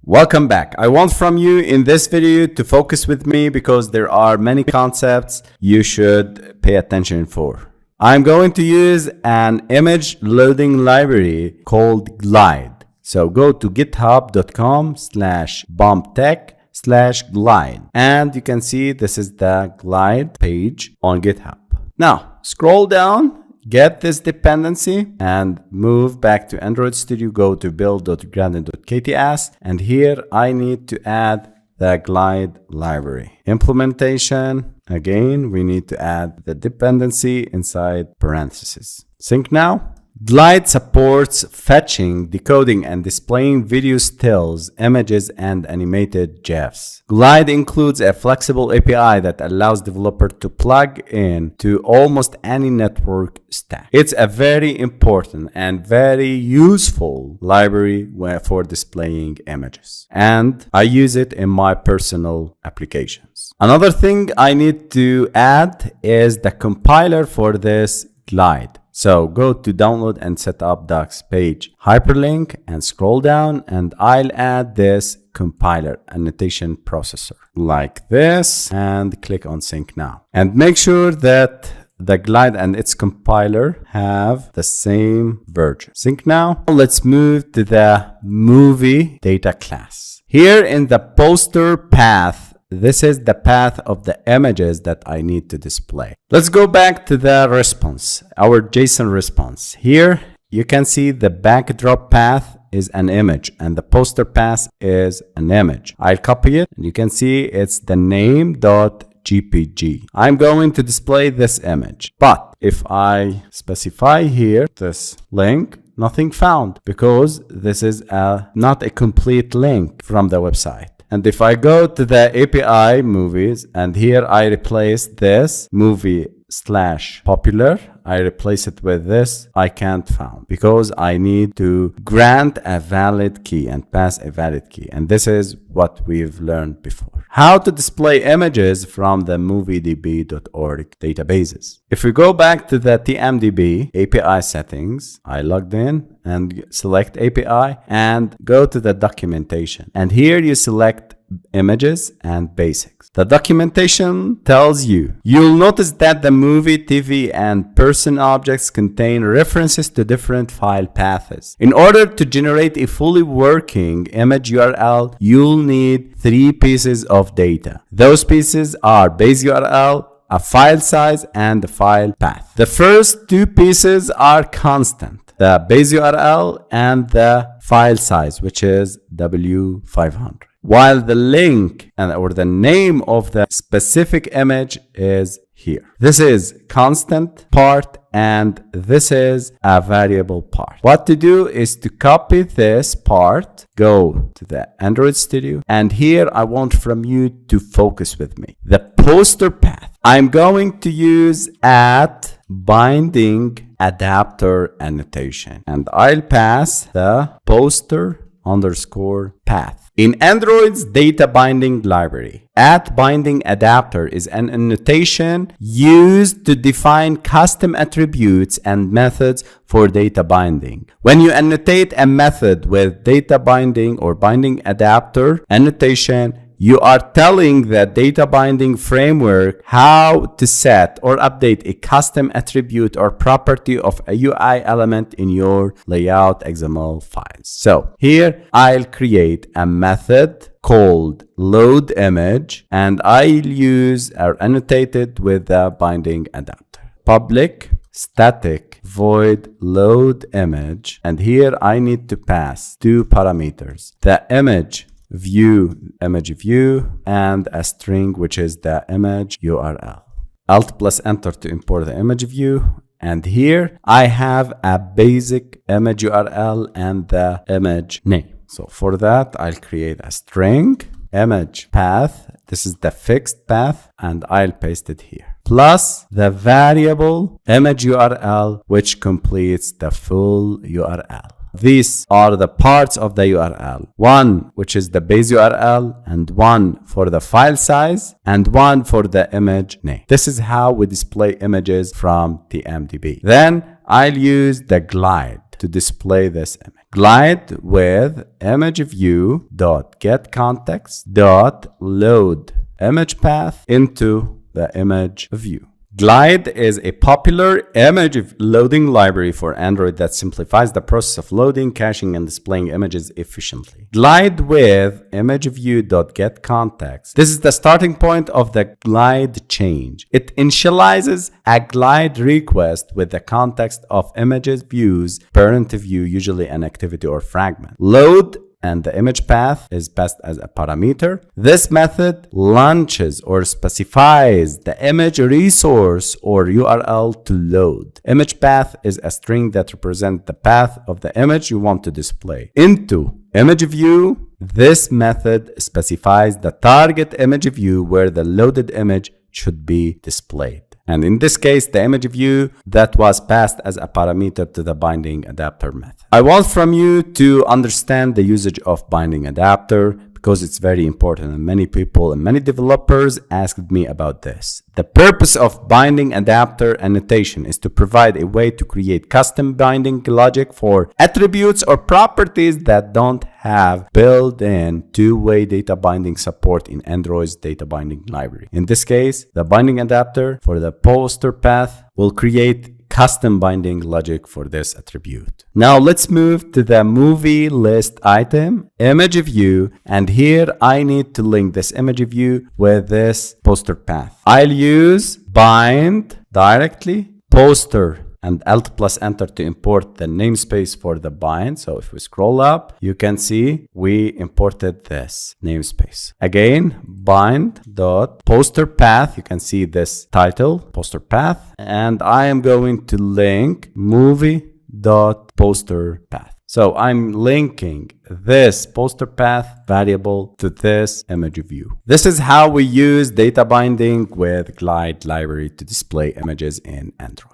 Welcome back. I want from you in this video to focus with me because there are many concepts you should pay attention for. I'm going to use an image loading library called Glide. So go to github.com/bumptech/glide and you can see this is the Glide page on GitHub. Now scroll down. Get this dependency and move back to Android Studio. Go to build.grandin.kts and here I need to add the Glide library. Implementation, again, we need to add the dependency inside parentheses. Sync now. Glide supports fetching, decoding, and displaying video stills, images, and animated GIFs. Glide includes a flexible API that allows developers to plug in to almost any network stack. It's a very important and very useful library for displaying images, and I use it in my personal applications. Another thing I need to add is the compiler for this Glide. So go to download and set up docs page hyperlink and scroll down and I'll add this compiler annotation processor like this and click on sync now. And make sure that the Glide and its compiler have the same version. Sync now. Let's move to the movie data class. Here in the poster path, this is the path of the images that I need to display. Let's go back to the response, our JSON response. Here you can see the backdrop path is an image and the poster path is an image. I'll copy it and you can see it's the name.jpg. I'm going to display this image, but if I specify here this link, nothing found because this is not a complete link from the website. And if I go to the API movies and here I replace this movie/popular, I replace it with this, I can't found because I need to grant a valid key and pass a valid key. And this is what we've learned before. How to display images from the moviedb.org databases. If we go back to the TMDB API settings, I logged in and select API and go to the documentation. And here you select images and basics. The documentation tells you'll notice that the movie, TV, and person objects contain references to different file paths. In order to generate a fully working image URL, you'll need 3 pieces of data. Those pieces are base URL, a file size, and the file path. The first 2 pieces are constant, the base URL and the file size, which is W500. While the link or the name of the specific image is here. This is constant part and this is a variable part. What to do is to copy this part, go to the Android Studio, and here I want from you to focus with me. The poster path. I'm going to use @binding adapter annotation and I'll pass the poster_path. In Android's data binding library, @binding adapter is an annotation used to define custom attributes and methods for data binding. When you annotate a method with data binding or binding adapter annotation, you are telling the data binding framework how to set or update a custom attribute or property of a UI element in your layout XML files. So here I'll create a method called load image and I'll use or annotate it with the binding adapter. Public static void load image, and here I need to pass 2 parameters, the image view and a string which is the image URL. Alt+Enter to import the image view, and here I have a basic image URL and the image name. So for that I'll create a string image path, this is the fixed path, and I'll paste it here, plus the variable image URL which completes the full URL. These are the parts of the URL. One which is the base URL, and one for the file size, and one for the image name. This is how we display images from TMDB. Then I'll use the Glide. to display this image. Glide with ImageView.getContext.load image path into the image view. Glide is a popular image loading library for Android that simplifies the process of loading, caching, and displaying images efficiently. Glide with ImageView.getContext. This is the starting point of the glide change. It initializes a glide request with the context of images views, parent view, usually an activity or fragment. Load and the image path is passed as a parameter. This method launches or specifies the image resource or URL to load. Image path is a string that represents the path of the image you want to display. Into image view, this method specifies the target image view where the loaded image should be displayed. And in this case, the image view that was passed as a parameter to the binding adapter method. I want from you to understand the usage of binding adapter because it's very important, and many people and many developers asked me about this. The purpose of binding adapter annotation is to provide a way to create custom binding logic for attributes or properties that don't have built-in two-way data binding support in Android's data binding library. In this case, the binding adapter for the poster path will create custom binding logic for this attribute. Now let's move to the movie list item, image view, and here I need to link this image view with this poster path. I'll use bind directly poster and Alt plus enter to import the namespace for the bind. So if we scroll up, you can see we imported this namespace. Again, bind dot poster path. You can see this title, poster path, and I am going to link movie dot poster path. So I'm linking this poster path variable to this image view. This is how we use data binding with Glide library to display images in Android.